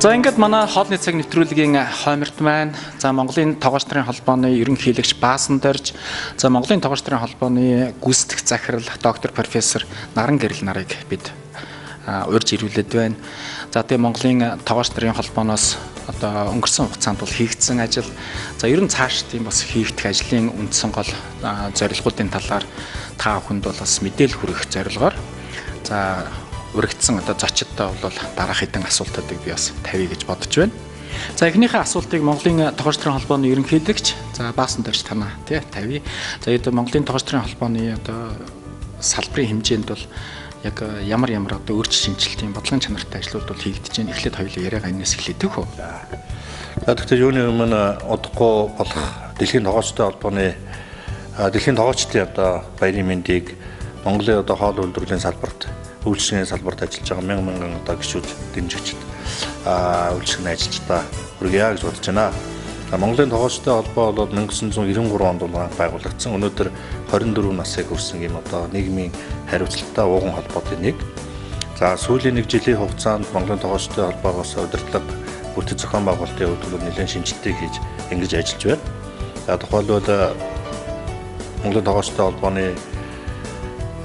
За ингээд манай хоолны цаг нэвтрүүлгийн хойморт маань за Монголын тогооч нарын холбооны ерөнхийлөгч Баасан Дорж, за Монголын тогооч нарын холбооны гүйцэтгэх захирал доктор профессор Наран Гэрэл нарыг бид урьж ирүүлээд байна. За тэгээ Монголын тогооч нарын холбооноос одоо өнгөрсөн хугацаанд бол хийгдсэн ажил, за ер нь цааш тийм бас хийгдэх ажлын үндсэн гол зорилгоудын талаар та бүхэнд бол бас мэдээлэл хүргэх зорилгоор за урагдсан одоо зочдтой бол дараах хэдэн асуултуудыг би бас тавья гэж бодож байна. За эхнийхээ асуултыг Монголын тогооч нарын холбооны ерөнхийлөгч за Баасан Дорж танаа тий тавья. За одоо Монголын тогооч нарын холбооны одоо салбарын хэмжээнд бол яг ямар одоо өөрчлөлт шинжилтийн бодлогын чанартай ажлууд бол хийгдэж байна. Эхлээд хоёулаа яриагаа энэс эхлэдэг хөө. За тэгэхээр юуны өмнө удахгүй болох дэлхийн тогоочтой холбооны дэлхийн тогоочдын одоо баярын мэндийг Монголын одоо хоол үйлдвэрлэлийн салбарт үйлчлэгийн салбарт ажиллаж байгаа мянган одоо гишүүд дэмжигчд үйлчлэгийн ажилчдаа хүргье гэж бодож байна. Монголын тогоочтой холбоо бол 1993 онд байгуулагдсан. Өнөөдөр 24 насыг хүрсэн юм одоо нийгмийн хариуцлагатай ууган холбоотын нэг. За сүүлийн нэг жилийн хугацаанд Монголын тогоочтой холбоогоос удирдлага бүтэц зохион байгуулалтын хувьд нэлээд шинжилтийг хийж ингэж ажиллаж байна. За тухайлбал Монголын тогоочтой холбооны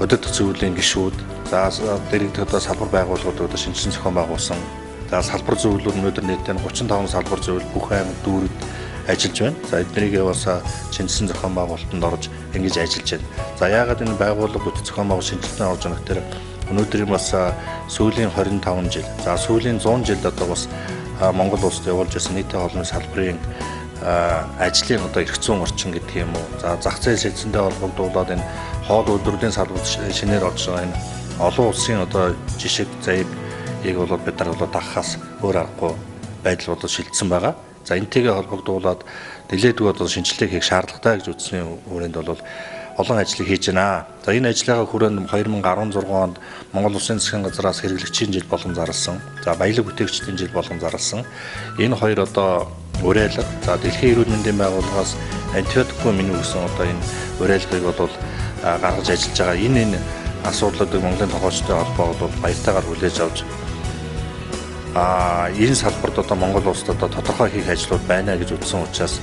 удирдах зөвлөлийн гишүүд за дэргэдэх одоо салбар байгууллагууд одоо шинжилсэн зохион байгуулсан. За салбар зөвлөлүүд өнөөдөр нийтдээ 35 салбар зөвлөл бүх аймаг дүүрэг ажиллаж байна. За эднэрийг бас шинжилсэн зохион байгуулалтанд орж ингэж ажиллаж байна. За яагаад энэ байгууллага бүтэц зохион байгуулалт шинжилтөнд орж байгаа гэхээр өнөөдрийн бас сүүлийн 25 жил за сүүлийн 100 жилд одоо бас Монгол улсад явуулж байсан нийтийн хоолны салбарын ажлын одоо эрх зүйн орчин гэдэг юм уу. За зах зээл шилжсэндээ холбогдуулаад энэ хоол үйлдвэрлэлийн салбарт шинээр орж байгаа энэ олон улсын одоо жишг заявыг бол бид нар бол дагахаас өөр аргагүй байдал бол шилжсэн байгаа. За энэтэйгээ холбогдуулаад нэлээдгүй одоо шинжилгээ хийх шаардлагатай гэж үзсний хүрээнд бол олон ажлыг хийж байна. За энэ ажлынхаа хүрээнд 2016 онд Монгол Улсын засгийн газраас хэрэглэгчийн жил болгон зарласан. За баялаг бүтээгчдийн жил болгон зарласан. Энэ хоёр одоо уриалга за дэлхийн эрүүл мэндийн байгууллагаас антибиотикгүй миний өгсөн одоо энэ уриалгыг бол гаргаж ажиллаж байгаа. Энэ асуудлуудыг Монголын тогоочтой холбоо бол баяртайгаар хүлээж авч энэ салбарт одоо Монгол улсад одоо тодорхой хийх ажлууд байна гэж үзсэн учраас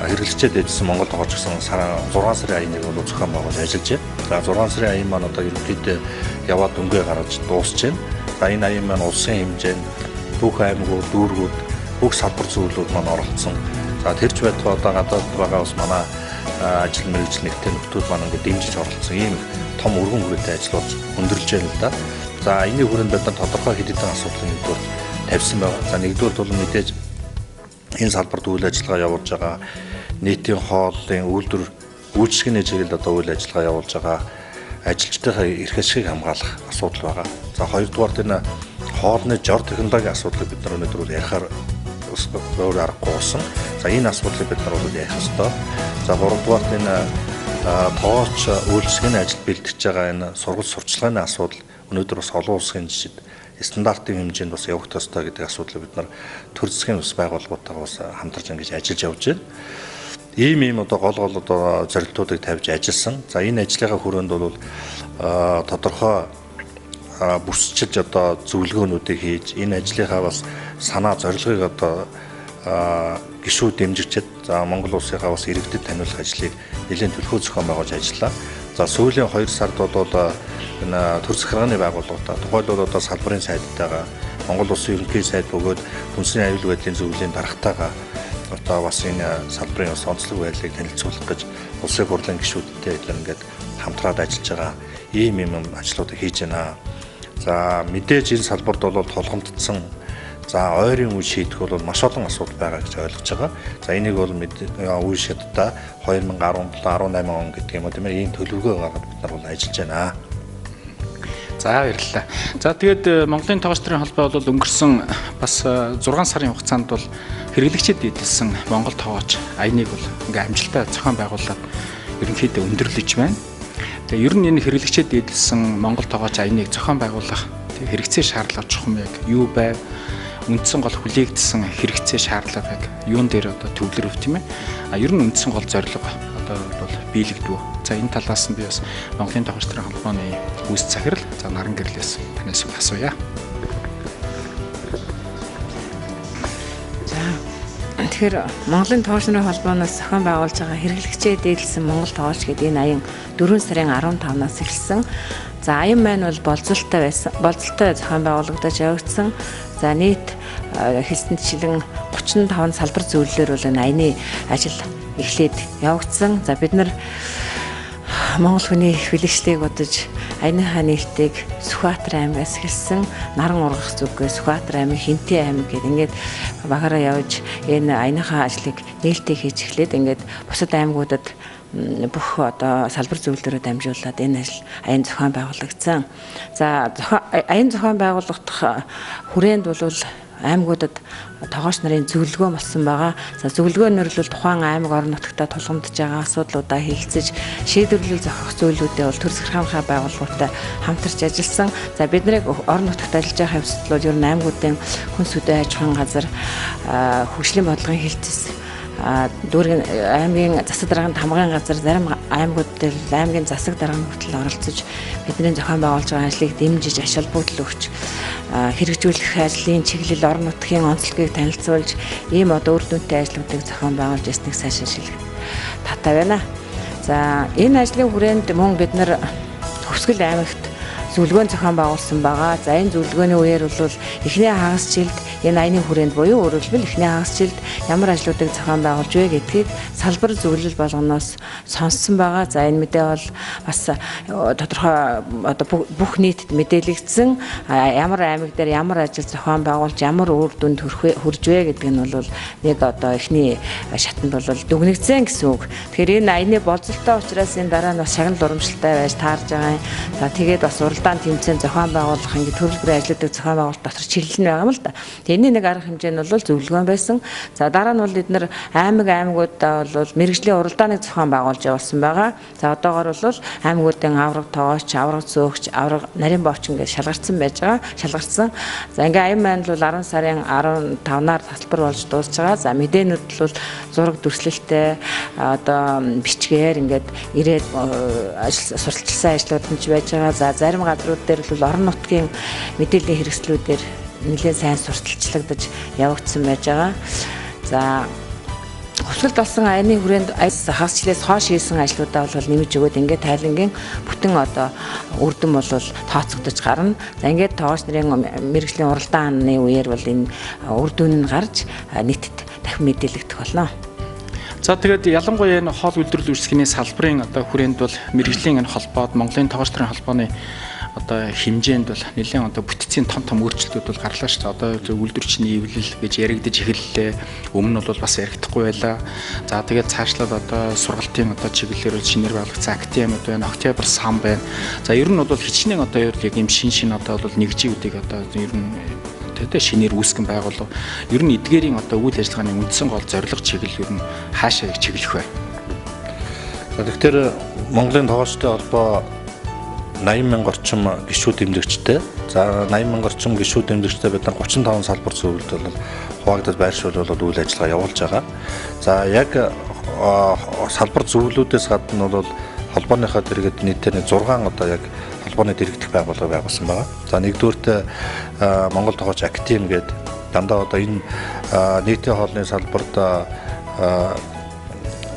хэрэглэгчдэд дэдсэн Монгол тогооч гэсэн 6 сарын аяныг бол зохион байгуулж ажиллаж байна. За 6 сарын аян маань одоо ерөнхийдөө яваад өнгөө гаргаж дуусч байна. За энэ аян маань улсын хэмжээнд бүх аймагуд, дүүргүүд, бүх салбар зөвлөлүүд маань оролцсон. За тэрч байтугай одоо гадаад байгаа бас манай ажил мэргэжил нэгтэн нөтүүд маань ингээд дэмжиж оролцсон ийм том өргөн хүрээтэй ажил болж өндөрлж байна л да. За энэний хүрээнд бид нар тодорхой хэд хэдэн асуудлыг нэгдүгээр тавьсан байна. За нэгдүгээр бол мэдээж энэ салбарт үйл ажиллагаа явуулж байгаа нийтийн хооллын үйлдвэр үйлчлэгийн чиглэлд одоо үйл ажиллагаа явуулж байгаа ажилчдынхаа эрх ашигыг хамгаалах асуудал байгаа. За хоёрдугаар энэ хоолны жор технологийн асуудлыг бид нар өнөөдөр ярихаар өөр аргагүй болсон. За энэ асуудлыг бид нар бол ярих ёстой. За гуравдугаар энэ тогооч үйлчлэгийн ажил бэлтгэж байгаа энэ сургууль сурчлагын асуудал өнөөдөр бас олон улсын жишээд стандартын хэмжээнд бас явах ёстой гэдэг асуудлыг бид нар төр засгийн бас байгууллагуудтайгаа бас хамтарч ингэж ажиллаж явж байна. Ийм одоо гол одоо зорилтуудыг тавьж ажилласан. За энэ ажлынхаа хүрээнд бол тодорхой бүсчилж одоо зөвлөгөөнүүдийг хийж энэ ажлынхаа бас санаа зорилгыг одоо гишүүд дэмжигчид за Монгол улсынхаа бас иргэдэд таниулах ажлыг нэлээд төлхөө зохион байгуулж ажиллаа. За сүүлийн 2 сард бол энэ төр захиргааны байгууллагуудаа тухайлбал одоо салбарын сайдтайгаа Монгол улсын ерөнхий сайд бөгөөд хүнсний аюулгүй байдлын зөвлөлийн даргатайгаа одоо бас энэ салбарын бас онцлог байдлыг танилцуулах гэж улсын хурлын гишүүдтэй ингээд хамтраад ажиллаж байгаа ийм ажлуудыг хийж байна. За мэдээж энэ салбарт бол толгомдсон за ойрын үе шийдэх бол маш олон асуудал байгаа гэж ойлгож байгаа. За энийг бол үе шаттай 2017 18 он гэдэг юм уу тийм ээ ийм төлөвлөгөө гаргаад бид нар бол ажиллаж байна. За баярлалаа. За тэгээд Монголын тогооч нарын холбоо бол өнгөрсөн бас 6 сарын хугацаанд бол хэрэглэгчид эдэлсэн Монгол тогооч аяныг бол ингээм амжилттай зохион байгуулаад ерөнхийдөө өндөрлөж байна. Тэгээ ер нь энэ хэрэглэгчид эдэлсэн Монгол тогооч аяныг зохион байгуулах хэрэгцээ шаардлага чухам яг юу байв? Үндсэн гол хүлээгдсэн хэрэгцээ шаардлага яг юун дээр одоо төвлөрөв тийм ээ. Ер нь үндсэн гол зорилго одоо бол биелэгдв. За энэ талаас нь би бас Монголын тогооч нарын холбооны гүйцэтгэх захирал за Наран Гэрлээс танаас асууя. Тэгэхээр Монголын тоогч нарын холбооноос зохион байгуулж байгаа хэрэглэгчээ дээдлсэн Монгол тоогч гэдэг энэ аян 4 сарын 15-наас эхэлсэн. За аян маань бол болцолтой зохион байгуулагдаж явагдсан. За нийт хэлсэнчлэн 35 салбар зөвлөлөөр бол энэ аяны ажил эхлээд явагдсан. За бид нар Монгол хүний их бэлэгшлийг бодож аяныхаа нээлтийг Сүхбаатар аймгаас эхэлсэн. Наран ургах зүгээс Сүхбаатар аймаг, Хинтээ аймаг гэдэг ингээд багаараа явж энэ аяныхаа ажлыг нээлттэй хийж эхлээд ингээд бусад аймагуудад бүх одоо салбар зөвлөлөөрөө дамжуулаад энэ ажил аян зохион байгуулагдсан. За аян зохион байгуулагдах хүрээнд бол аймагуудад тоогооч нарын зөвлөгөө болсон байгаа. За зөвлөгөөнөр л тухайн аймаг орон нутгад тулгамдж байгаа асуудлуудаа хэлэлцэж шийдвэрлэл зохиох зүйлүүдээ бол төр захиргааны байгууллагуудтай хамтарч ажилласан. За бид нарыг орон нутгад ажиллаж байгаа хэвсэл бол ер нь аймагуудын хүнс хөдөө аж ахуйн газар, хөгжлийн бодлогын хэлтс, дүүргийн аймгийн засаг дарганд хамгаалгын газар, зарим аймагуудад аймгийн засаг дарганы хүртэл оролцож бидний зохион байгуулж байгаа ажлыг дэмжиж аш холбогдол өгч хэрэгжүүлэх ажлын чиглэл орон нутгийн онцлогийг танилцуулж ийм одоо үр дүнтэй ажлуудыг зохион байгуулж ясныг сайшаа шилжих татай байна. За энэ ажлын хүрээнд мөн бид нар Хөвсгөл аймагт зөвлөгөөн зохион байгуулсан байгаа. За энэ зөвлөгөөний үеэр бол эхний хагас жилд энэ аяны хүрээнд буюу өөрөөр хэлбэл эхний хагас жилд ямар ажлуудыг зохион байгуулж вэ гэдгийг салбар зөвлөл болгоноос сонссон байгаа. За энэ мэдээ бол бас тодорхой одоо бүх нийтэд мэдээлэгдсэн. Ямар аймаг дээр ямар ажил зохион байгуулж ямар үр дүнд хүрж вэ гэдэг нь бол нэг одоо эхний шатанд бол дүгнэгдсэн гэсэн үг. Тэгэхээр энэ аяны болцолтой учраас энэ дараа нь бас шагнал урамшилтай байж таарж байгаа юм. За тэгээд бас уралдаан тэмцээн зохион байгуулах ингээд төрөл бүрийн ажлуудыг зохион байгуулалт дотор чиглэл нь байгаа юм л да. Тэрний нэг арга хэмжээ нь бол зөвлөгөөн байсан. За дараа нь бол эдгээр аймагуудаа бол мэрэгжлийн уралдааныг зохион байгуулж явуулсан байгаа. За одоогоор бол аймагуудын авраг тоогч, авраг зөөгч, авраг нарийн бовч ингээд шалгарсан байж байгаа. Шалгарсан. За ингээд аян маань бол 10 сарын 15-наар тасалбар болж дуусж байгаа. За мэдээнүүд бол зураг дүрслэлтэй одоо бичгээр ингээд ирээд сурталчилсан ажлууд нь байж байгаа. За зарим газрууд дээр бол орон нутгийн мэдээллийн хэрэгслүүдээр нэлээд сайн сурталчлагдаж явагдсан байж байгаа. За Хөвсгөлд болсон аяны хүрээнд хагасчлаас хойш хийсэн ажлуудаа бол нэмж өгөөд ингээд тайлангийн бүтэн одоо үр дүн бол тооцогдож гарна. За ингээд тоогч нарын мэрэгжлийн уралдааны үеэр бол энэ үр дүн нь гарч нийтэд дахин мэдээлэгдэх болно. За тэгээд ялангуяа энэ хоол үйлдвэрлэл үүсгэний салбарын одоо хүрээнд бол мэрэгжлийн энэ холбоод Монголын тоогч нарын холбооны одоо хэмжээнд бол нэлээд одоо бүтцийн том өөрчлөлтүүд бол гарлаа шүү дээ. Одоо үйлдвэрчний эвлэл гэж яригдж эхэллээ. Өмнө нь бол бас яригдахгүй байлаа. За тэгээд цаашлаад одоо сургалтын одоо чиглэлээр шинээр байгуулагдсан академиуд байна, октябрь сан байна. За ер нь бол хичнээн одоо яг юм шин одоо бол нэгжүүдийг одоо ер нь тэгээд шинээр үүсгэн байгуулав. Ер нь эдгээрийн одоо үйл ажиллагааны үндсэн гол зорилго чиглэл ер нь хаашаа чиглэх вэ? Тэгэхээр Монголын тоогчтой холбоо 80,000 орчим гишүүд эмнэлэгчтэй. За 80,000 орчим гишүүд эмнэлэгчтэй бид нар 35 салбар зөвлөлд бол хуваагдаж байршуулбал үйл ажиллагаа явуулж байгаа. За яг салбар зөвлөлүүдээс гадна бол холбооныхаа дэргэд нийтээр 6 одоо яг холбооны дэргэдэх байгууллага байгуулсан байгаа. За нэгдүгээрт Монгол тоогч академи гэдэг дандаа одоо энэ нийтийн хоолны салбарт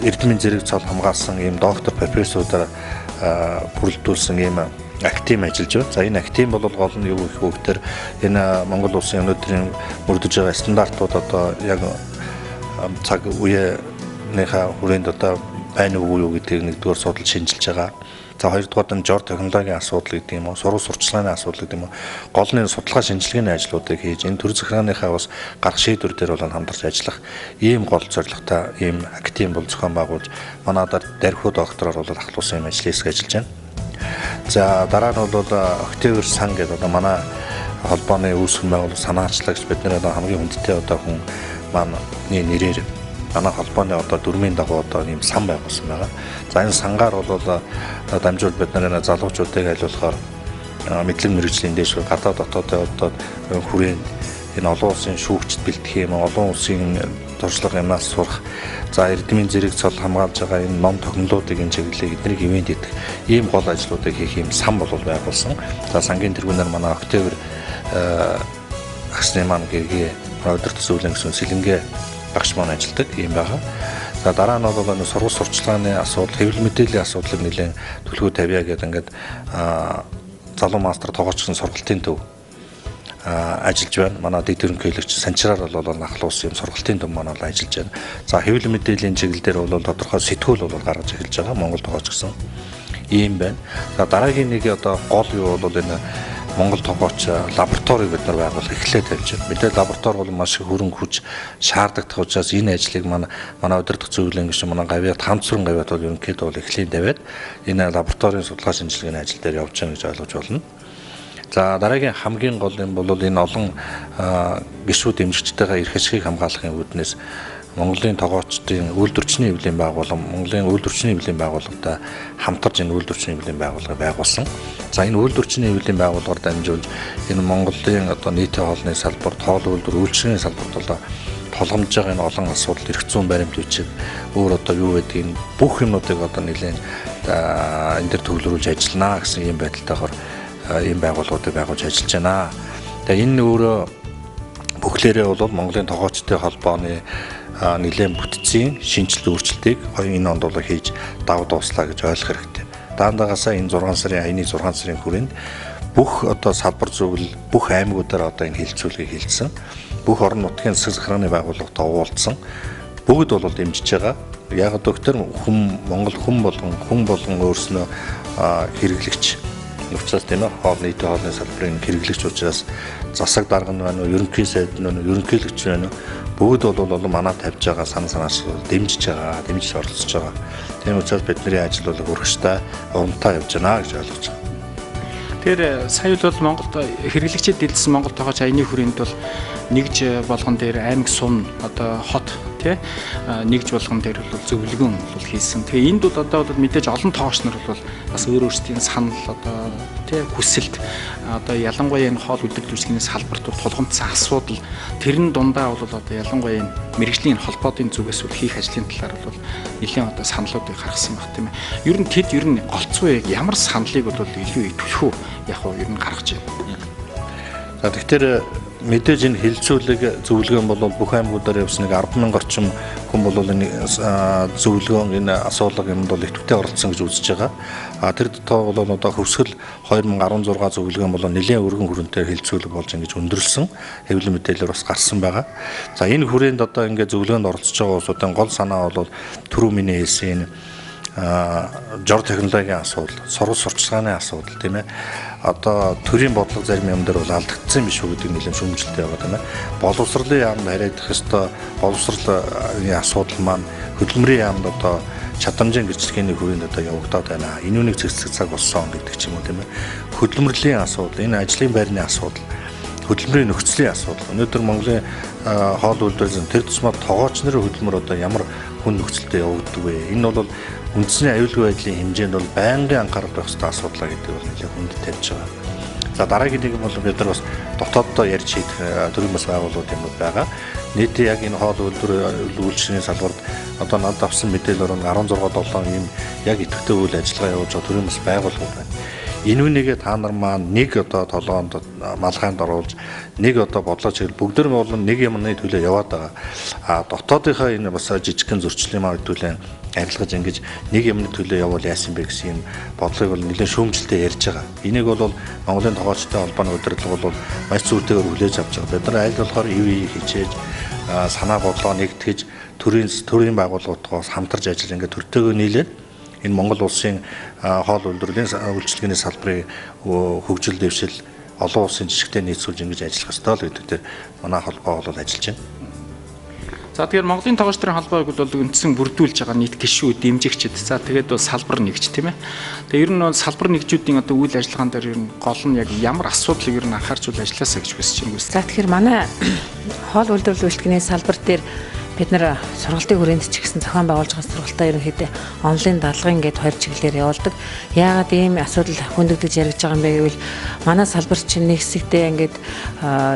эрдэмийн зэрэг цол хамгаалсан ийм доктор профессорудаар бүрэлдүүлсэн ийм академи ажиллаж байна. За энэ академи бол гол нь юу гэх вэ гэхээр энэ Монгол улсын өнөөдрийн мөрдөж байгаа стандартууд одоо яг цаг үеийнхаа хүрээнд одоо байна уу юу гэдгийг нэгдүгээр судалж шинжилж байгаа. За хоёрдугаар нь жор технологийн асуудал гэдэг юм уу, сургууль сурталчилгааны асуудал гэдэг юм уу, голны судалгаа шинжилгээний ажлуудыг хийж энэ төр захиргааныхаа бас гарах шийдвэр дээр бол хамтарч ажиллах ийм гол зорилготой ийм академи бол зохион байгуулж манай дархуу доктороор бол ахлуулсан юм ажлыг ажиллаж байна. За дараа нь бол октябрь сан гэдэг одоо манай холбооны үүсгэн байгуулалт санаачлагч бид нэр хамгийн хүндтэй одоо хүн маань нэрээр манай холбооны одоо дөрмийн дагуу одоо ийм сан байгуулсан байгаа. За энэ сангаар бол дамжуул бид нар залуучуудыг айлуулахаар мэдлэг мэргэжлийн дэш гадаад дотоодын одоо хүрээнд энэ олон улсын шүүгчд бэлтгэх юм, олон улсын туршлага юмнаас сурах, за эрдэмийн зэрэг цол хамгаалж байгаа энэ ном тогтнолуудыг энэ чиглэлийг эднийг ивент идэх ийм гол ажлуудыг хийх юм сан бол байгуулсан. За сангийн тэргүүнээр манай октябрь агсны маань гэргээ өдөр төсөөлөн гэсэн сэлэнгээ багш маань ажилладаг юм байгаа. За дараа нь бол сургууль сурчлагын асуудал, хэвлэл мэдээллийн асуудлыг нэлээд төлөвлөгөө тавья гэдэг ингээд залуу мастер тоогоочсон сургалтын төв ажиллаж байна. Манай дэд ерөнхийлөгч Санчраар бол анхлын ус юм сургалтын төв маань бол ажиллаж байна. За хэвлэл мэдээллийн чиглэлээр бол тодорхой сэтгүүл бол гаргаж эхэлж байгаа. Монгол тоогооч гэсэн ийм байна. За дараагийн нэг одоо гол юу бол энэ Монгол тоогооч лабораторийг бид нар байгуулах эхлээд тавьж байна. Мэдээ лаборатори бол маш их хөрөнгө хүч шаарддаг учраас энэ ажлыг манай удирдах зөвлөлийн гишүүн манай гавьяат хамтсрын гавьяат бол ерөнхийдөө бол эхлээд тавиад энэ лабораторийн судалгаа шинжилгээний ажил дээр явж байгаа гэж ойлгож байна. За дараагийн хамгийн гол юм бол энэ олон гишүүд дэмжигчтэйгээ эрх ашигыг хамгаалахын үүднээс Монголын тоогоочдын үйлдвэрчний эвлэлийн байгууллага, Монголын үйлдвэрчний эвлэлийн байгууллагатай хамтарч энэ үйлдвэрчний эвлэлийн байгууллага байгуулсан. За энэ үйлдвэрчний эвлэлийн байгууллагаар дамжуулж энэ Монголын одоо нийтийн хоолны салбарт, хоол үйлдвэр үйлчилгээний салбарт одоо тулгамж байгаа энэ олон асуудал эрх зүйн баримт бичиг өөр одоо юу гэдгийг бүх юмнуудыг одоо нэлээд энэ төр төвлөрүүлж ажиллана гэсэн ийм байдалтайгаар ийм байгууллагуудыг байгуулж ажиллаж байна. Тэгээ энэ өөрөө бүхлээрээ бол Монголын тоогоочтой холбооны нэлээд бүтцийн шинжилт өөрчлөлтийг энэ онд бол хийж давуу дууслаа гэж ойлгох хэрэгтэй. Даандагаасаа энэ 6 сарын хүрээнд бүх одоо салбар зөвлөл бүх аймагуудаар одоо энэ хилцүүлгийг хийлсэн. Бүх орон нутгийн засаг захиргааны байгууллагатай уулзсан. Бүгд бол дэмжиж байгаа. Яг доктор Монгол хүн болгон өөрснөө хэрэглэгч учраас тийм ээ нийтийн хоолны салбарын хэрэглэгч учраас засаг дарга нь байна уу, ерөнхий сайд нь ерөнхийлөгч байна уу, бүгд бол манай тавьж байгаа санаас дэмжиж оролцож байгаа. Тийм учраас бидний ажил бол урагштай, урамтай явж байна гэж ойлгож байгаа. Тэгэхээр сая бол Монголд хэрэглэгчид дэлгэсэн Монгол тоогооч аяны хүрээнд бол нэгж болгон дээр аймаг сум одоо хот тий нэгж болгон дээр бол зөвлөгөөн бол хийсэн. Тэгээ энд бол одоо бол мэдээж олон тоогооч нар бол бас өөр өөрсдийн санал одоо тий хүсэлт одоо ялангуяа энэ хоол үйлдвэрлэгчдийн салбарт тулгамдсан асуудал тэрэн дундаа бол одоо ялангуяа энэ мэрэгжлийн холбоодын зүгээс бол хийх ажлын талаар бол нэлийн одоо саналуудыг гаргасан баг тийм ээ. Ер нь голцоо яг ямар саналыг бол илүү идэвхүү яг уу ер нь гаргаж байна. За тэгэхээр мэдээж энэ хилцүүлэг зөвлөгөөн бол бүх аймагуудаар явсан нэг 10,000 орчим хүн бол энэ зөвлөгөөн энэ асуулга юмд бол идэвхтэй оролцсон гэж үзэж байгаа. Тэр дотор бол одоо хөвсгөл 2016 зөвлөгөөн бол нэлээд өргөн хүрээндээ хилцүүлэг болж ингэж өндөрлсөн хэвлэл мэдээлэлээр бас гарсан байгаа. За энэ хүрээнд одоо ингээд зөвлөгөөнд оролцож байгаа улсуудын гол санаа бол түрүү миний хэлсэн жор технологийн асуудал, сургууль сурчлагын асуудал тийм ээ. Одоо төрийн бодлого зарим юм дээр бол алдагдсан биш үү гэдэг нэлээд шүүмжлэлтэй байгаа тийм ээ. Боловсролын яамд харьяадах ёстой боловсролын асуудал маань хөдөлмөрийн яамд одоо чадамжийн гэрчлэгээний хүрээнд одоо явагдаад байна. Энэ үнийг зэгцэг цаг болсон гэдэг ч юм уу тийм ээ. Хөдөлмөрлөлийн асуудал, энэ ажлын байрны асуудал, хөдөлмөрийн нөхцөлийн асуудал. Өнөөдөр Монголын хоол үйлдвэрлэлийн тэр тусмаа тоогооч нарын хөдөлмөр одоо ямар хүн нөхцөлтэй явагддаг вэ? Энэ бол үндэсний аюулгүй байдлын хэмжээнд бол байнгын анхаарал байх ёстой асуудал гэдэг бол нэлээд хүнд тавьж байгаа. За дараагийн нэг нь бол бид нар бас дотооддоо ярьж хийх төрлийн бас байгууллагууд юм байгаа. Нийтээ яг энэ хоол үйлдвэрлэлийн салбарт одоо надад авсан мэдээлэлээр 16-7 ийм яг идэвхтэй үйл ажиллагаа явуулж байгаа төрлийн бас байгууллагууд байна. Энэ үнийгээ та нар маань нэг одоо толгоонд малгайд оруулж нэг одоо бодлоо чиглэл бүгд нь бол нэг юмны төлөө яваад байгаа. Дотоодынхаа энэ бас жижигхэн зөрчлийн маань төлөө арилгаж ингэж нэг юмны төлөө явуул яасан бэ гэсэн юм бодлогыг бол нэлээд шүүмжлэлтэй ярьж байгаа. Энийг бол Монголын тоогоочтой холбооны удирдлага бол маш зүйтэйгээр хүлээж авч байгаа. Бид нар аль болохоор ив хичээж санаа бодлоо нэгтгэж төрийн байгууллагуудаас хамтарч ажиллаж ингээд төртөөгөө нийлээд энэ Монгол улсын хоол үйлдвэрлэлийн үйлчилгээний салбарын хөгжил дэвшил олон улсын жижигтэй нийцүүлж ингэж ажиллах ёстой л гэдэг дээр манай холбоо бол ажиллаж байна. За тэгэхээр Монголын тоогооч нарын холбоог бол үндсэн бүрдүүлж байгаа нийт гишүүд, дэмжигчид. За тэгээд бол салбар нэгж тийм ээ. Тэгээ ер нь бол салбар нэгжүүдийн одоо үйл ажиллагаан дээр ер нь гол нь яг ямар асуудлыг ер нь анхаарч ажилласаа гэж хүсэж байна. За тэгэхээр манай хоол үйлдвэрлэлийн үйлчилгээний салбар дээр бид нар сургалтын хүрээнд ч гэсэн зохион байгуулж байгаа сургалтаа ерөнхийдөө онлайн даалгавар ингээд хоёр чиглэлээр явуулдаг. Яагаад ийм асуудал хөндөгдөж яригдж байгаа юм бэ гэвэл манай салбар чинь нэг хэсэгтээ ингээд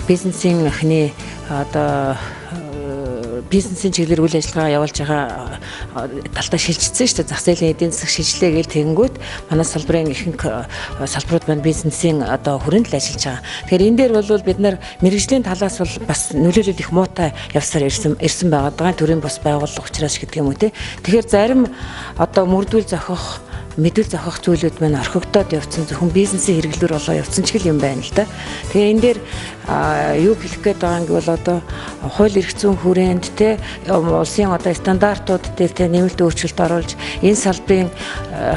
бизнесийн эхний одоо бизнесийн чиглэлээр үйл ажиллагаа явуулж байгаа талдаа шилжчихсэн шүү дээ. Зах зээлийн эдийн засаг шилжлээ гэж тэгэнгүүт манай салбарын ихэнх салбарууд маань бизнесийн одоо хүрээнд л ажиллаж байгаа. Тэгэхээр энэ дээр бол бид нар мэрэгжлийн талаас бол бас нөлөөлөл их муутай явсаар ирсэн байгаа төрийн бус байгууллага учраас гэдэг юм уу те. Тэгэхээр зарим одоо мөрдүүл зохих мэдүүл зохих зүйлүүд маань орхигдоод явцсан зөвхөн бизнесийн хэрэглээр болоо явцсан ч гэл юм байна л да. Тэгээ энэ дээр юу хэлэх гээд байгаа юм бол одоо хууль эрх зүйн хүрээнд те улсын одоо стандартууд дээр те нэмэлт өөрчлөлт оруулж энэ салбарын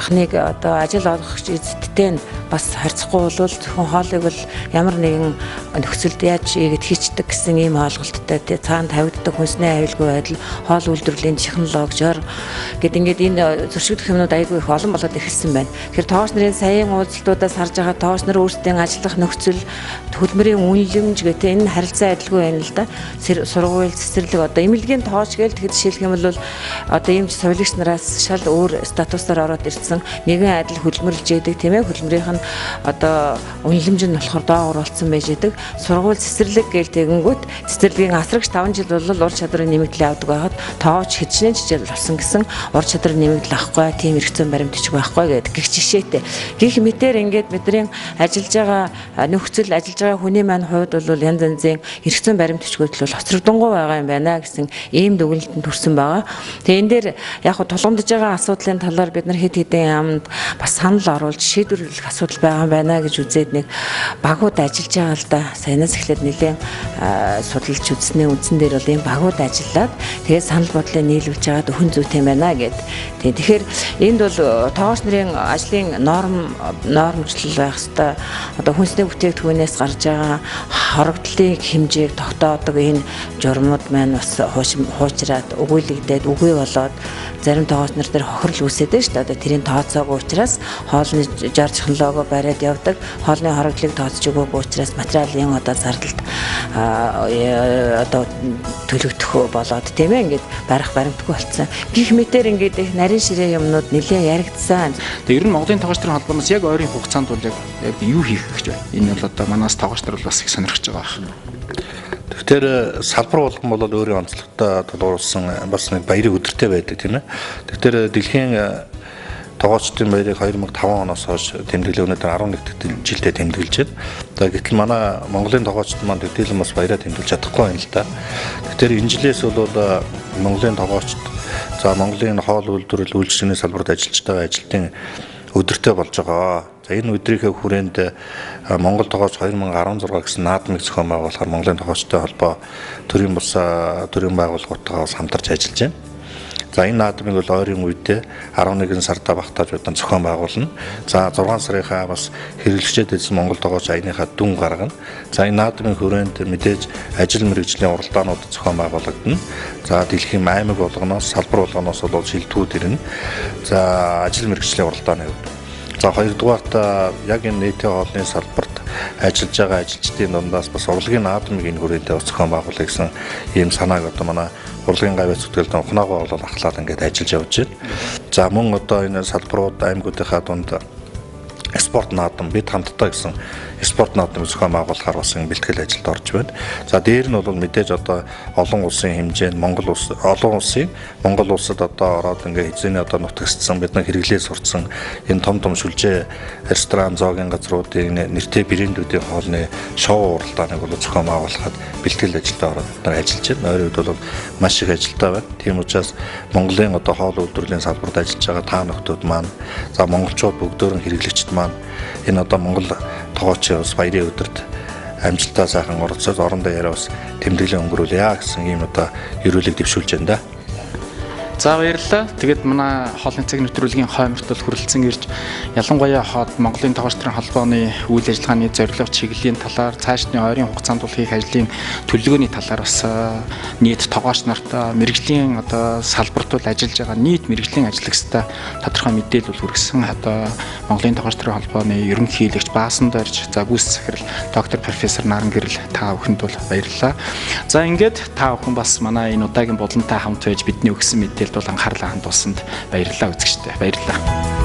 эхнийг одоо ажил олгогч эзэдтэй бас харьцахгүй бол зөвхөн хоолыг бол ямар нэгэн нөхцөлд яаж ийгэд хийчдэг гэсэн ийм ойлголттой те цаана тавигддаг хүнсний аюулгүй байдал хоол үйлдвэрлэлийн технологиор гэд ингээд энэ зөрчигдөх юмнууд айгүй их олон болоод эхэлсэн байна. Тэгэхээр тоогч нарын саяын уулзалтуудаас харж байгаа тоогч нар өөрсдийн ажиллах нөхцөл хөдөлмөрийн үнэлэмж гэдэг энэ харилцаа адилгүй байна л да. Сургууль цэцэрлэг одоо эмнэлгийн тоогч гээл тэгэхэд жишээлх юм бол одоо ийм совилогч нараас шал өөр статусаар ороод ирсэн нэгэн адил хөдөлмөрлж яадаг тийм ээ хөдөлмөрийнх нь одоо үнэлэмж нь болохоор доогуур болсон байж яадаг. Сургууль цэцэрлэг гээл тэгэнгүүт цэцэрлэгийн асрагч 5 жил бол ур чадрын нэмэгдэл авдаг байхад тоогч хэдчнээ жижиг болсон гэсэн ур чадрын нэмэгдэл авахгүй тийм эрх зүйн баримт бичих байхгүй гэдэг гих жишээтэй. Гих мэтэр ингээд бидний ажиллаж байгаа нөхцөл ажиллаж байгаа хүний маань хувьд бол янз янзын эрх зүйн баримт бичгүүд бол хоцрогдонгуй байгаа юм байна гэсэн ийм дүгнэлтэнд хүрсэн байгаа. Тэгээ энэ дээр яг хуу тулгамдж байгаа асуудлын талаар бид нар хэд хэдэн яамд бас санал оруулж шийдвэрлэх асуудал байгаа юм байна гэж үзээд нэг багууд ажиллаж байгаа л да. Саянаас эхлээд нэлээд судалж үзснээ үндсэн дээр бол ийм багууд ажиллаад тэгээ санал бодлоо нийлүүлж байгаа өхөн зүйтэй байна гэд. Тэгэхээр энд бол тоогч нарын ажлын нормчлал байх хэвээр одоо хүнсний бүтээгдэхүүнээс гарч байгаа хорогдлын хэмжээг тогтоодог энэ журмууд маань бас хуучраад өгүүлэгдээд үгүй болоод зарим тоогч нар дээр хохирол үүсээд шүү дээ. Одоо тэрийн тооцоогүй учраас хоолны жар технологи бариад явдаг. Хоолны хорогдлыг тооцож өгөөгүй учраас материалын одоо зардалд одоо төлөгдөх болоод тийм ээ ингээд барих баримтгүй болцсон. Гэх мэтэр ингээд их нарийн ширээ юмнууд нэлээд яригдсан. Тэгээ ер нь Монголын тоогч нарын холбооноос яг ойрын хугацаанд бол яг юу хийх гэж байна? Энэ бол одоо манаас тоогч нар бол бас их сонирхож байгаа байна. Тэгэхээр салбар болгон бол өөрийн онцлогтой тулгуурласан бас нэг баярын өдөртэй байдаг тийм ээ. Тэгэхээр дэлхийн тоогчдын баярыг 2005 оноос хойш тэмдэглээ өнөөдөр 11 жилдээ тэмдэглэж байна. За гэтэл манай Монголын тоогчд маань төдийлөн бас баяраа тэмдэглэж чадахгүй байна л да. Тэгэхээр энэ жилээс бол Монголын тоогчд за Монголын хоол үйлдвэрлэл үйлчилгээний салбарт ажиллаж байгаа ажилтны өдөртэй болж байгаа. За энэ өдрийнхээ хүрээнд Монгол тоогч 2016 гэсэн наадмыг зохион байгуулахаар Монголын тоогчтой холбоо төрийн байгууллагуудтайгаа хамтарч ажиллаж байна. За энэ наадмыг бол ойрын үедээ 11 сарда багтааж удаан зохион байгуулна. За 6 сарынхаа бас хэрэглэгчдэд эзэн Монгол тоогч аяныхаа дүн гаргана. За энэ наадмын хүрээнд мэдээж ажил мэргэжлийн уралдаанууд зохион байгуулагдана. За дэлхийн аймаг болгоноос салбар болгоноос бол шилтгүүд ирнэ. За ажил мэргэжлийн уралдааны хувьд. За хоёрдугаарт яг энэ нийтийн хоолны салбарт ажиллаж байгаа ажилчдын дундаас бас урлагийн наадмыг энэ хүрээндээ зохион байгуулах гэсэн ийм санааг одоо манай урлагийн гавьяас зүтгэлд ухнаагаа бол ахлаад ингээд ажиллаж явж байна. За мөн одоо энэ салбарууд аймагуудынхаа дунд спорт наадам бид хамтдаа гэсэн спорт наадам зохион байгуулахаар бас бэлтгэл ажилд орж байна. За дээр нь бол мэдээж одоо олон улсын хэмжээнд Монгол улсад одоо ороод ингээ хэзээний одоо нутагсцсан бид нар хэрэглээ сурцсан энэ том шүлжээ ресторан зоогийн газруудын нэртэй брэндүүдийн хоолны шоу уралдааныг бол зохион байгуулахад бэлтгэл ажилд ороод бид нар ажиллаж байна. Ойрын үед бол маш их ажилтаа байна. Тийм учраас Монголын одоо хоол үйлдвэрлэлийн салбарт ажиллаж байгаа та нөхдүүд маань за монголчууд бүгдөөрн хэрэглэгчд маань энэ одоо Монгол тоогчийн бас баярын өдөрт амжилтаа сайхан оролцоод орондоо яриа бас тэмдэглээ өнгөрүүлье гэсэн ийм одоо ерөөлөг дэвшүүлж байна да. За баярлалаа. Тэгээд манай хоолны цаг нэвтрүүлгийн хойморт бол хүрэлцэн ирж ялангуяа Монголын тоогч нарын холбооны үйл ажиллагааны зорилго чиглэлийн талаар цаашдын ойрын хугацаанд бол хийх ажлын төлөвлөгөөний талаар бас нийт тоогч нарт мэрэгжлийн одоо салбарт бол ажиллаж байгаа нийт мэрэгжлийн ажиллагчдаа тодорхой мэдээлэл бол хүргэсэн. Одоо Монголын тоогч нарын холбооны ерөнхийлөгч Баасан Дорж, за гүйцэтгэх захирал доктор профессор Наран Гэрэл та бүхэнд бол баярлалаа. За ингээд та бүхэн бас манай энэ удаагийн болонтой хамт байж бидний өгсөн мэдээлэл бол анхаарлаа хандуулсанд баярлалаа үзэгчдээ. Баярлалаа.